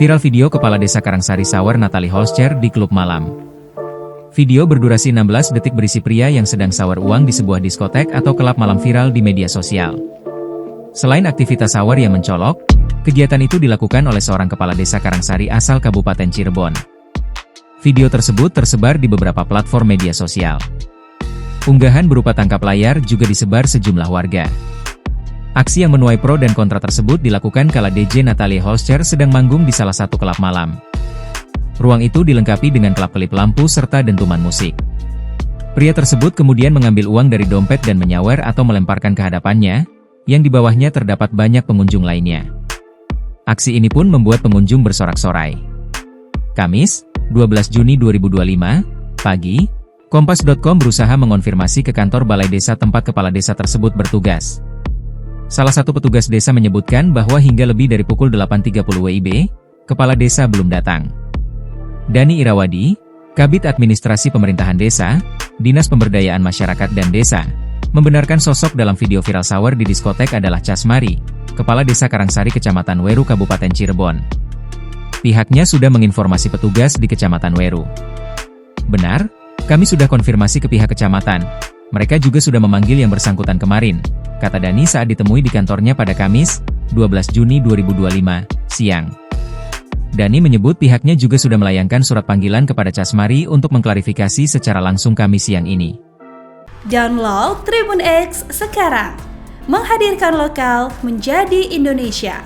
Viral video Kepala Desa Karangsari Sawar Natalie Holscher di klub malam. Video berdurasi 16 detik berisi pria yang sedang sawar uang di sebuah diskotek atau kelab malam viral di media sosial. Selain aktivitas sawar yang mencolok, kegiatan itu dilakukan oleh seorang kepala desa Karangsari asal Kabupaten Cirebon. Video tersebut tersebar di beberapa platform media sosial. Unggahan berupa tangkap layar juga disebar sejumlah warga. Aksi yang menuai pro dan kontra tersebut dilakukan kala DJ Natalie Holscher sedang manggung di salah satu kelab malam. Ruang itu dilengkapi dengan kelap-kelip lampu serta dentuman musik. Pria tersebut kemudian mengambil uang dari dompet dan menyawer atau melemparkan ke hadapannya, yang di bawahnya terdapat banyak pengunjung lainnya. Aksi ini pun membuat pengunjung bersorak-sorai. Kamis, 12 Juni 2025, pagi, Kompas.com berusaha mengonfirmasi ke kantor balai desa tempat kepala desa tersebut bertugas. Salah satu petugas desa menyebutkan bahwa hingga lebih dari pukul 8.30 WIB, kepala desa belum datang. Dani Irawadi, Kabid Administrasi Pemerintahan Desa, Dinas Pemberdayaan Masyarakat dan Desa, membenarkan sosok dalam video viral sawar di diskotek adalah Casmari, Kepala Desa Karangsari Kecamatan Weru Kabupaten Cirebon. Pihaknya sudah menginformasi petugas di Kecamatan Weru. Benar, kami sudah konfirmasi ke pihak kecamatan. Mereka juga sudah memanggil yang bersangkutan kemarin, kata Dani saat ditemui di kantornya pada Kamis, 12 Juni 2025, siang. Dani menyebut pihaknya juga sudah melayangkan surat panggilan kepada Casmari untuk mengklarifikasi secara langsung Kamis siang ini. Download Tribun X sekarang, menghadirkan lokal menjadi Indonesia.